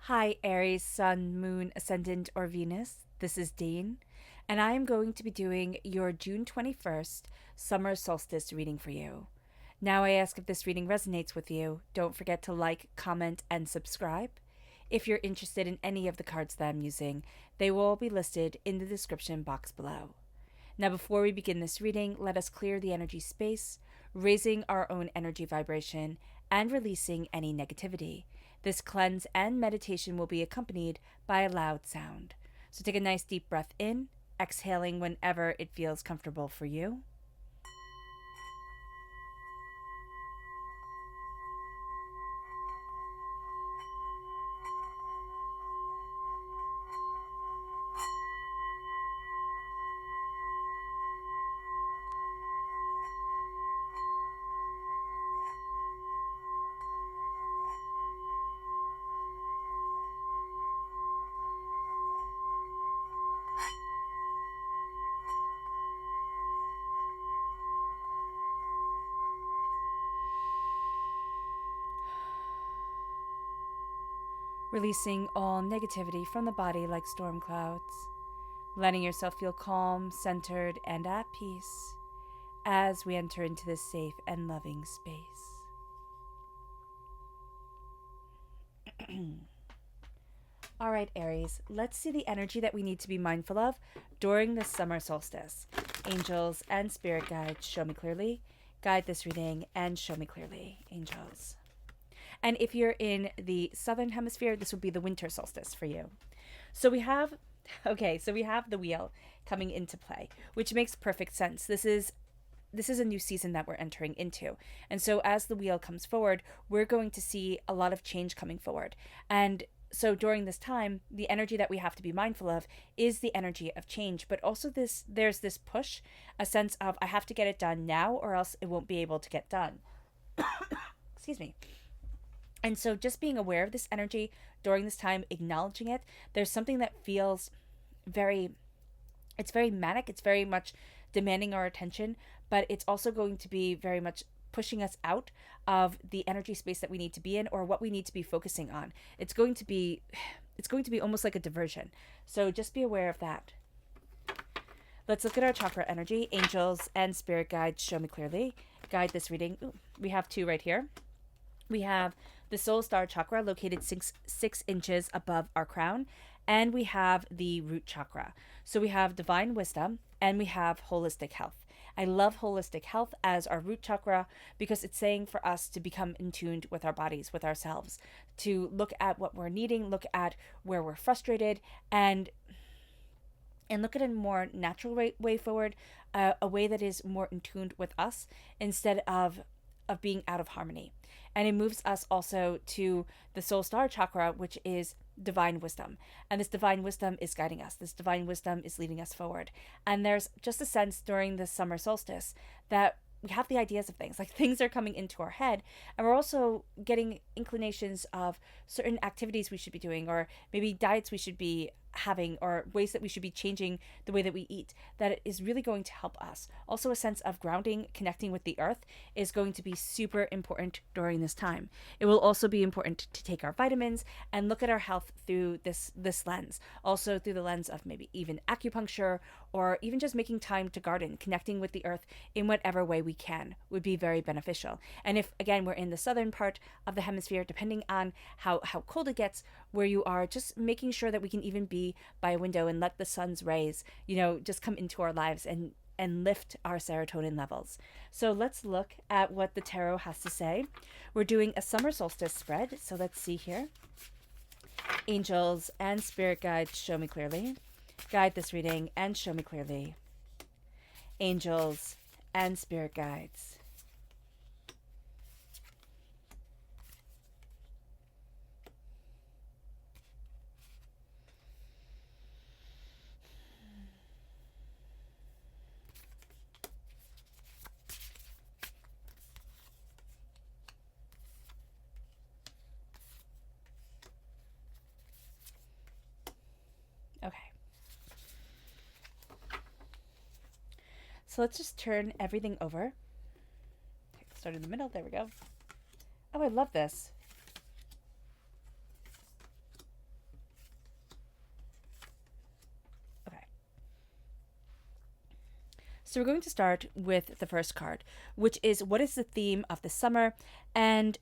Hi, Aries, Sun, Moon, Ascendant, or Venus. This is Dean, and I am going to be doing your June 21st Summer Solstice reading for you. Now, I ask if this reading resonates with you, don't forget to like, comment, and subscribe. If you're interested in any of the cards that I'm using, they will all be listed in the description box below. Now, before we begin this reading, let us clear the energy space, raising our own energy vibration and releasing any negativity. This cleanse and meditation will be accompanied by a loud sound. So take a nice deep breath in, exhaling whenever it feels comfortable for you. Releasing all negativity from the body like storm clouds, letting yourself feel calm, centered, and at peace as we enter into this safe and loving space. All right, Aries, let's see the energy that we need to be mindful of during this summer solstice. Angels and spirit guides, show me clearly. Guide this reading and show me clearly, angels. And if you're in the southern hemisphere, this would be the winter solstice for you. So we have the wheel coming into play, which makes perfect sense. This is a new season that we're entering into. And so as the wheel comes forward, we're going to see a lot of change coming forward. And so during this time, the energy that we have to be mindful of is the energy of change, but also there's this push, a sense of I have to get it done now or else it won't be able to get done. Excuse me. And so just being aware of this energy during this time, acknowledging it, there's something that feels it's very manic, it's very much demanding our attention, but it's also going to be very much pushing us out of the energy space that we need to be in or what we need to be focusing on. It's going to be almost like a diversion. So just be aware of that. Let's look at our chakra energy. Angels and spirit guides, show me clearly. Guide this reading. Ooh, we have two right here. We have the soul star chakra located 6 inches above our crown, and we have the root chakra. So we have divine wisdom and we have holistic health. I love holistic health as our root chakra because it's saying for us to become in tune with our bodies, with ourselves, to look at what we're needing, look at where we're frustrated, and look at a more natural way forward, a way that is more in tune with us instead of being out of harmony. And it moves us also to the soul star chakra, which is divine wisdom. And this divine wisdom is guiding us. This divine wisdom is leading us forward. And there's just a sense during the summer solstice that we have the ideas of things, like things are coming into our head, and we're also getting inclinations of certain activities we should be doing, or maybe diets we should be having, or ways that we should be changing the way that we eat, that is really going to help us. Also, a sense of grounding, connecting with the earth is going to be super important during this time. It will also be important to take our vitamins and look at our health through this lens, also through the lens of maybe even acupuncture, or even just making time to garden. Connecting with the earth in whatever way we can would be very beneficial. And if again we're in the southern part of the hemisphere, depending on how cold it gets where you are, just making sure that we can even be by a window and let the sun's rays, just come into our lives and lift our serotonin levels. So let's look at what the tarot has to say. We're doing a summer solstice spread, so let's see here. Angels and spirit guides, show me clearly. Guide this reading and show me clearly. Angels and spirit guides. Okay. So let's just turn everything over. Start in the middle. There we go. Oh, I love this. So we're going to start with the first card, which is what is the theme of the summer and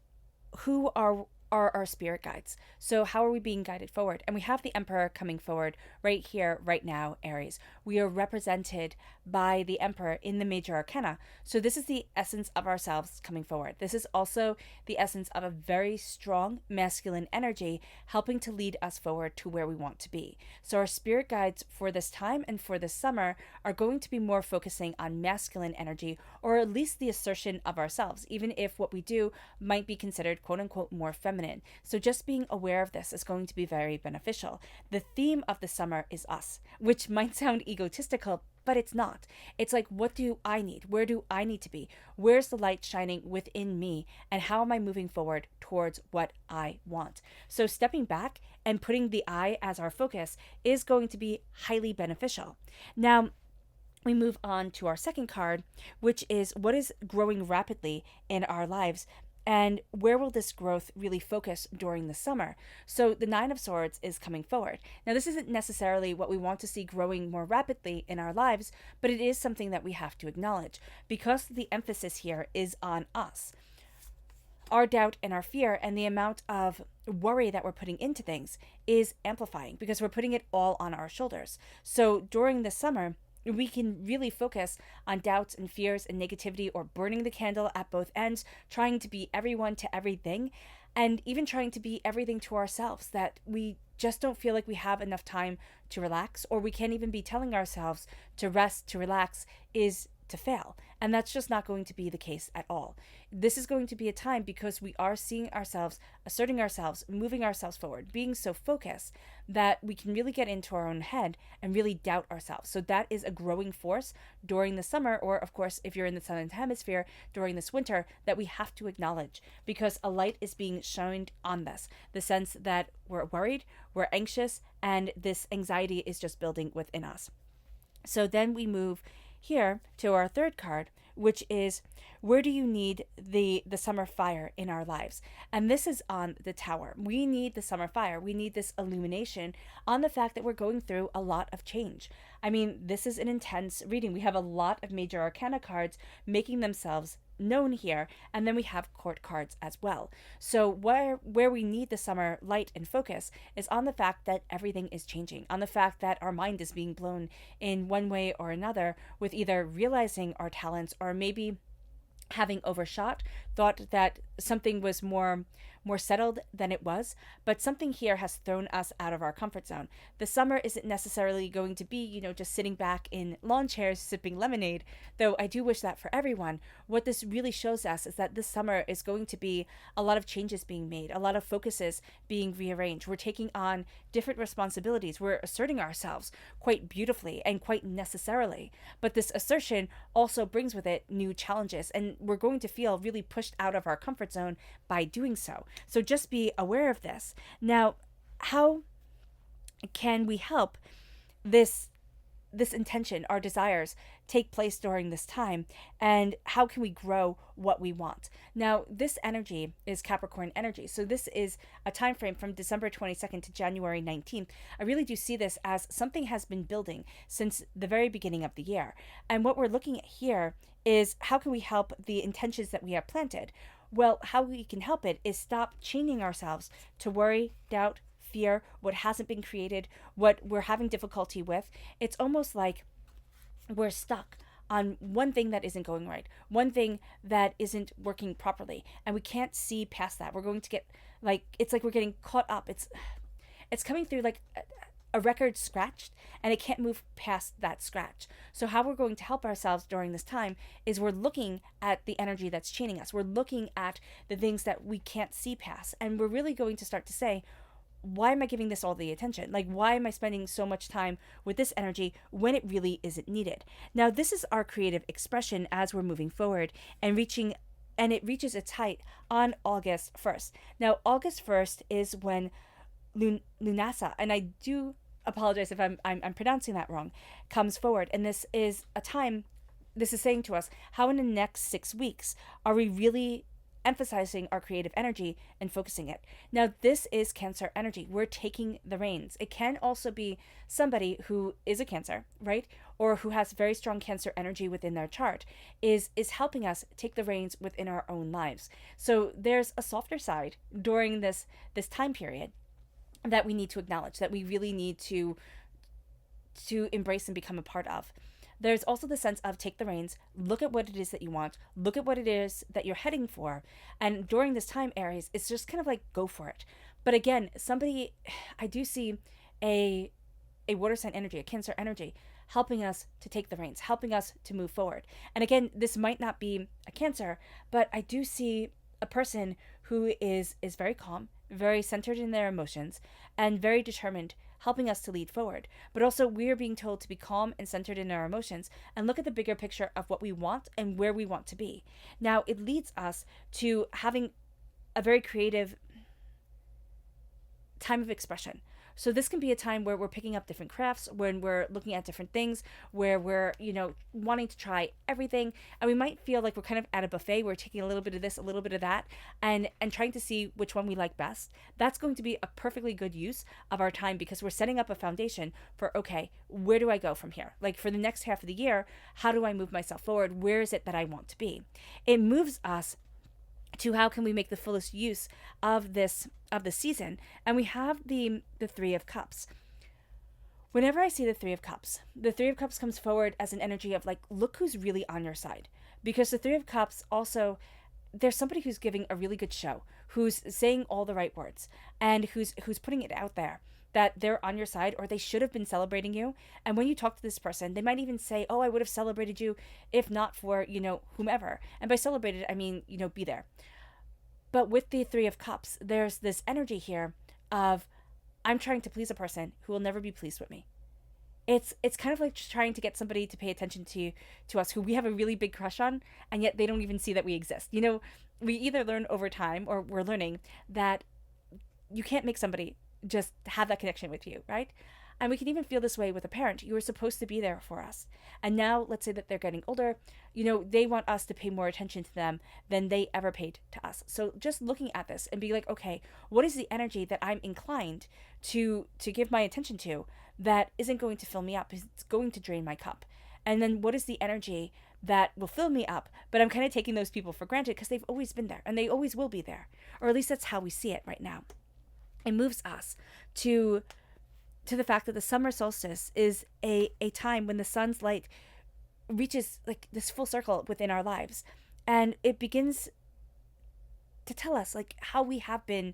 who are our spirit guides. So how are we being guided forward? And we have the Emperor coming forward right here, right now, Aries. We are represented by the Emperor in the major arcana. So this is the essence of ourselves coming forward. This is also the essence of a very strong masculine energy helping to lead us forward to where we want to be. So our spirit guides for this time and for this summer are going to be more focusing on masculine energy, or at least the assertion of ourselves, even if what we do might be considered quote unquote more feminine. So just being aware of this is going to be very beneficial. The theme of the summer is us, which might sound egotistical, but it's not. It's like, what do I need? Where do I need to be? Where's the light shining within me? And how am I moving forward towards what I want? So stepping back and putting the I as our focus is going to be highly beneficial. Now, we move on to our second card, which is what is growing rapidly in our lives and where will this growth really focus during the summer? So the Nine of Swords is coming forward. Now, this isn't necessarily what we want to see growing more rapidly in our lives, but it is something that we have to acknowledge because the emphasis here is on us. Our doubt and our fear and the amount of worry that we're putting into things is amplifying because we're putting it all on our shoulders. So during the summer, we can really focus on doubts and fears and negativity, or burning the candle at both ends, trying to be everyone to everything, and even trying to be everything to ourselves, that we just don't feel like we have enough time to relax, or we can't even be telling ourselves to rest, to relax is to fail. And that's just not going to be the case at all. This is going to be a time because we are seeing ourselves, asserting ourselves, moving ourselves forward, being so focused that we can really get into our own head and really doubt ourselves. So that is a growing force during the summer, or of course, if you're in the southern hemisphere during this winter, that we have to acknowledge because a light is being shined on this. The sense that we're worried, we're anxious, and this anxiety is just building within us. So then we move here to our third card, which is where do you need the summer fire in our lives? And this is on the Tower. We need the summer fire. We need this illumination on the fact that we're going through a lot of change. I mean, this is an intense reading. We have a lot of major arcana cards making themselves known here, and then we have court cards as well. So where we need the summer light and focus is on the fact that everything is changing, on the fact that our mind is being blown in one way or another, with either realizing our talents or maybe having overshot, thought that something was more settled than it was, but something here has thrown us out of our comfort zone. The summer isn't necessarily going to be, just sitting back in lawn chairs sipping lemonade, though I do wish that for everyone. What this really shows us is that this summer is going to be a lot of changes being made, a lot of focuses being rearranged. We're taking on different responsibilities. We're asserting ourselves quite beautifully and quite necessarily, but this assertion also brings with it new challenges, and we're going to feel really pushed out of our comfort zone by doing so. So just be aware of this. Now, how can we help this intention, our desires, take place during this time, and how can we grow what we want? Now, this energy is Capricorn energy, so this is a time frame from December 22nd to January 19th. I really do see this as something has been building since the very beginning of the year, and what we're looking at here is how can we help the intentions that we have planted? Well, how we can help it is stop chaining ourselves to worry, doubt, fear, what hasn't been created, what we're having difficulty with. It's almost like we're stuck on one thing that isn't going right, one thing that isn't working properly, and we can't see past that. We're going to get it's like we're getting caught up. It's coming through like a record scratched, and it can't move past that scratch. So how we're going to help ourselves during this time is we're looking at the energy that's chaining us. We're looking at the things that we can't see past, and we're really going to start to say, why am I giving this all the attention? Why am I spending so much time with this energy when it really isn't needed? Now, this is our creative expression as we're moving forward and it reaches its height on August 1st. Now, August 1st is when Lunasa, and I do apologize if I'm pronouncing that wrong, comes forward. And this is a time, this is saying to us, how in the next 6 weeks are we really emphasizing our creative energy and focusing it. Now, this is Cancer energy. We're taking the reins. It can also be somebody who is a Cancer, right? Or who has very strong Cancer energy within their chart is helping us take the reins within our own lives. So there's a softer side during this time period that we need to acknowledge, that we really need to embrace and become a part of. There's also the sense of take the reins, look at what it is that you want, look at what it is that you're heading for. And during this time, Aries, it's just kind of like go for it. But again, I do see a water sign energy, a Cancer energy, helping us to take the reins, helping us to move forward. And again, this might not be a Cancer, but I do see a person who is very calm, very centered in their emotions, and very determined, helping us to lead forward. But also, we're being told to be calm and centered in our emotions and look at the bigger picture of what we want and where we want to be. Now, it leads us to having a very creative time of expression. So this can be a time where we're picking up different crafts, when we're looking at different things, where we're, wanting to try everything. And we might feel like we're kind of at a buffet. We're taking a little bit of this, a little bit of that, and trying to see which one we like best. That's going to be a perfectly good use of our time, because we're setting up a foundation for, okay, where do I go from here? Like for the next half of the year, how do I move myself forward? Where is it that I want to be? It moves us to how can we make the fullest use of the season. And we have the Three of Cups. Whenever I see the Three of Cups comes forward as an energy of like, look who's really on your side. Because the Three of Cups also, there's somebody who's giving a really good show, who's saying all the right words, and who's putting it out there that they're on your side, or they should have been celebrating you. And when you talk to this person, they might even say, oh, I would have celebrated you if not for, whomever. And by celebrated, I mean, be there. But with the Three of Cups, there's this energy here of, I'm trying to please a person who will never be pleased with me. It's kind of like trying to get somebody to pay attention to us who we have a really big crush on, and yet they don't even see that we exist. We either learn over time, or we're learning that you can't make somebody just have that connection with you, right? And we can even feel this way with a parent. You were supposed to be there for us. And now let's say that they're getting older, they want us to pay more attention to them than they ever paid to us. So just looking at this and be like, okay, what is the energy that I'm inclined to give my attention to that isn't going to fill me up? It's going to drain my cup. And then what is the energy that will fill me up? But I'm kind of taking those people for granted because they've always been there and they always will be there. Or at least that's how we see it right now. It moves us to the fact that the summer solstice is a time when the sun's light reaches like this full circle within our lives. And it begins to tell us like how we have been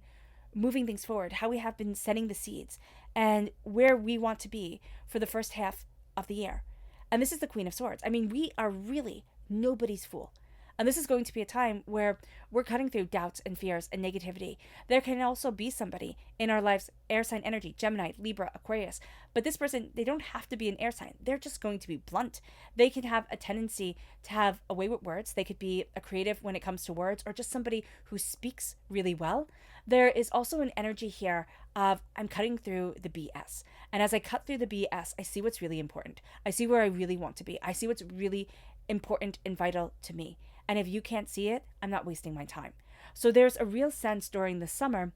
moving things forward, how we have been setting the seeds, and where we want to be for the first half of the year. And this is the Queen of Swords. I mean, we are really nobody's fool. And this is going to be a time where we're cutting through doubts and fears and negativity. There can also be somebody in our lives, air sign energy, Gemini, Libra, Aquarius. But this person, they don't have to be an air sign. They're just going to be blunt. They can have a tendency to have a way with words. They could be a creative when it comes to words, or just somebody who speaks really well. There is also an energy here of I'm cutting through the BS. And as I cut through the BS, I see what's really important. I see where I really want to be. I see what's really important and vital to me. And if you can't see it, I'm not wasting my time. So there's a real sense during the summer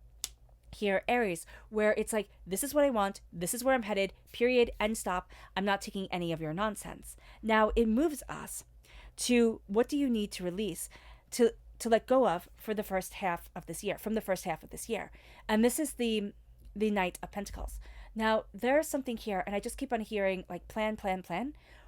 here, Aries, where it's like, this is what I want. This is where I'm headed, period, end stop. I'm not taking any of your nonsense. Now it moves us to what do you need to release, to let go of for the first half of this year, from the first half of this year. And this is the Knight of Pentacles. Now there's something here, and I just keep on hearing like plan,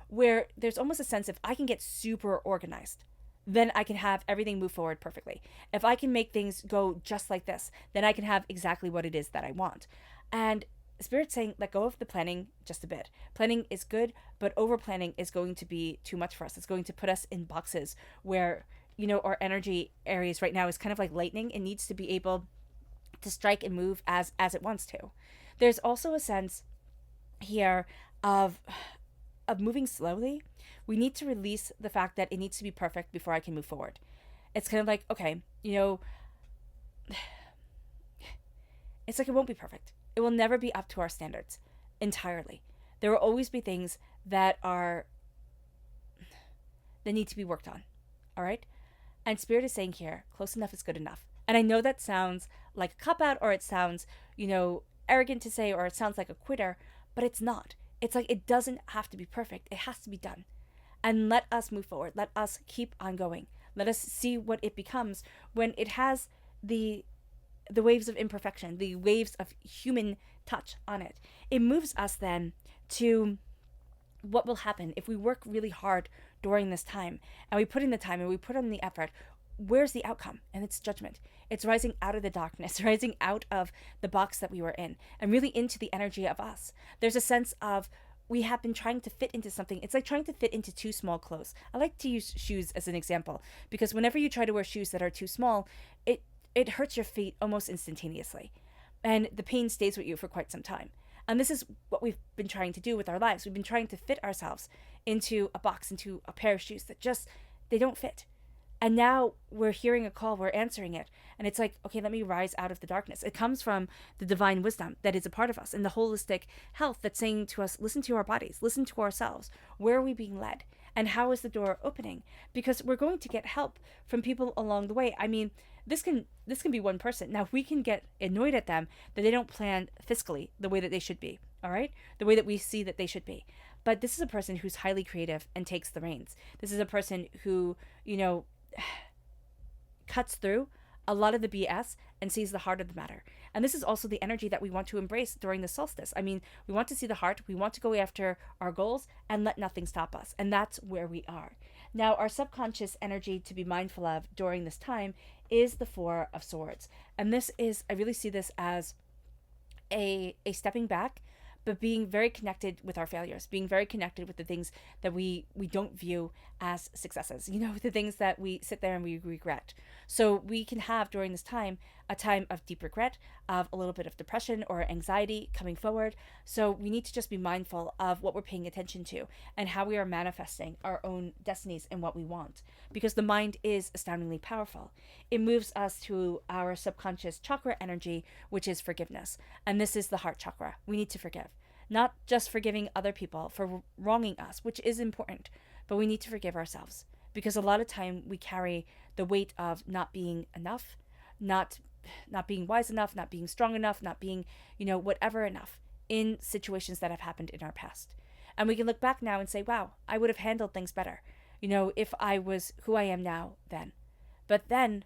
where there's almost a sense of I can get super organized, then I can have everything move forward perfectly. If I can make things go just like this, then I can have exactly what it is that I want. And Spirit's saying, let go of the planning just a bit. Planning is good, but over planning is going to be too much for us. It's going to put us in boxes where, our energy, Aries, right now is kind of like lightning. It needs to be able to strike and move as it wants to. There's also a sense here of moving slowly. We need to release the fact that it needs to be perfect before I can move forward. It's kind of like, okay, it's like it won't be perfect. It will never be up to our standards entirely. There will always be things that need to be worked on. All right? And Spirit is saying here, close enough is good enough. And I know that sounds like a cop out, or it sounds, arrogant to say, or it sounds like a quitter, but it's not. It's like it doesn't have to be perfect. It has to be done. And let us move forward. Let us keep on going. Let us see what it becomes when it has the waves of imperfection, the waves of human touch on it. It moves us then to what will happen if we work really hard during this time, and we put in the time and we put in the effort. Where's the outcome? And it's judgment. It's rising out of the darkness, rising out of the box that we were in, and really into the energy of us. There's a sense of, we have been trying to fit into something. It's like trying to fit into too small clothes. I like to use shoes as an example, because whenever you try to wear shoes that are too small, it hurts your feet almost instantaneously, and the pain stays with you for quite some time. And this is what we've been trying to do with our lives. We've been trying to fit ourselves into a box, into a pair of shoes that just, they don't fit. And now we're hearing a call, we're answering it. And it's like, okay, let me rise out of the darkness. It comes from the divine wisdom that is a part of us, and the holistic health that's saying to us, listen to our bodies, listen to ourselves. Where are we being led? And how is the door opening? Because we're going to get help from people along the way. I mean, this can be one person. Now, we can get annoyed at them that they don't plan fiscally the way that they should be, all right? The way that we see that they should be. But this is a person who's highly creative and takes the reins. This is a person who, cuts through a lot of the BS and sees the heart of the matter. And this is also the energy that we want to embrace during the solstice. I mean, we want to see the heart, we want to go after our goals and let nothing stop us. And that's where we are. Now, our subconscious energy to be mindful of during this time is the Four of Swords. And this is, I really see this as a stepping back, but being very connected with our failures, being very connected with the things that we don't view as successes, the things that we sit there and we regret. So we can have during this time a time of deep regret, of a little bit of depression or anxiety coming forward. So we need to just be mindful of what we're paying attention to and how we are manifesting our own destinies and what we want, because the mind is astoundingly powerful. It moves us to our subconscious chakra energy, which is forgiveness. And this is the heart chakra. We need to forgive. Not just forgiving other people for wronging us, which is important, but we need to forgive ourselves, because a lot of time we carry the weight of not being enough, not being wise enough, not being strong enough, not being, whatever enough in situations that have happened in our past. And we can look back now and say, wow, I would have handled things better, if I was who I am now then. But then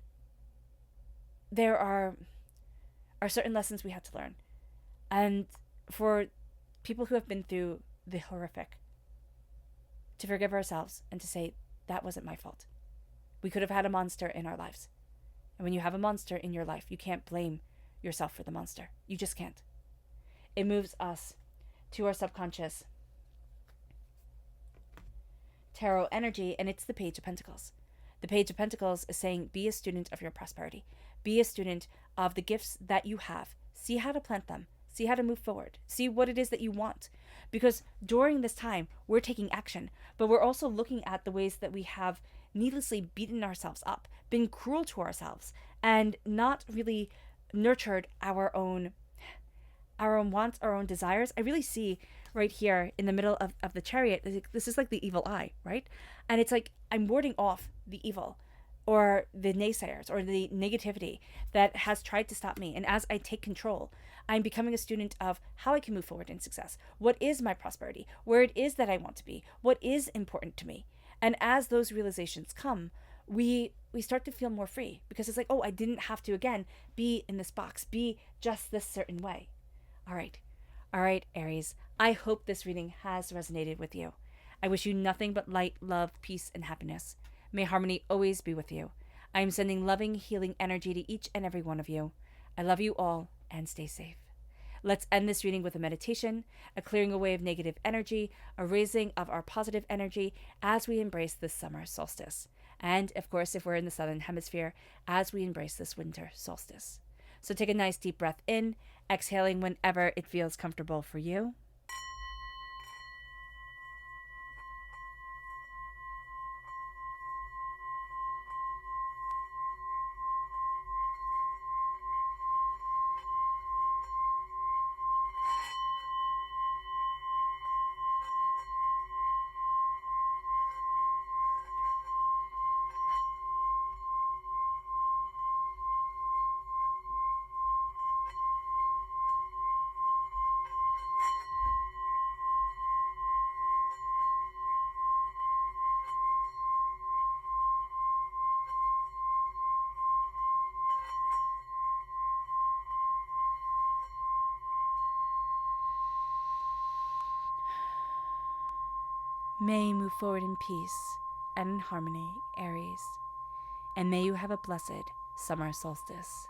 there are certain lessons we had to learn. And for people who have been through the horrific, to forgive ourselves and to say, that wasn't my fault. We could have had a monster in our lives. And when you have a monster in your life, you can't blame yourself for the monster. You just can't. It moves us to our subconscious tarot energy, and it's the Page of Pentacles. The Page of Pentacles is saying, be a student of your prosperity. Be a student of the gifts that you have. See how to plant them. See how to move forward. See what it is that you want. Because during this time, we're taking action, but we're also looking at the ways that we have needlessly beaten ourselves up, been cruel to ourselves, and not really nurtured our own wants, our own desires. I really see right here in the middle of the Chariot, this is like the evil eye, right? And it's like I'm warding off the evil, or the naysayers, or the negativity that has tried to stop me. And as I take control, I'm becoming a student of how I can move forward in success. What is my prosperity? Where it is that I want to be? What is important to me? And as those realizations come, we start to feel more free, because it's like, oh, I didn't have to, again, be in this box, be just this certain way. All right, Aries, I hope this reading has resonated with you. I wish you nothing but light, love, peace, and happiness. May harmony always be with you. I am sending loving, healing energy to each and every one of you. I love you all, and stay safe. Let's end this reading with a meditation, a clearing away of negative energy, a raising of our positive energy as we embrace this summer solstice. And, of course, if we're in the southern hemisphere, as we embrace this winter solstice. So take a nice deep breath in, exhaling whenever it feels comfortable for you. May you move forward in peace and in harmony, Aries. And may you have a blessed summer solstice.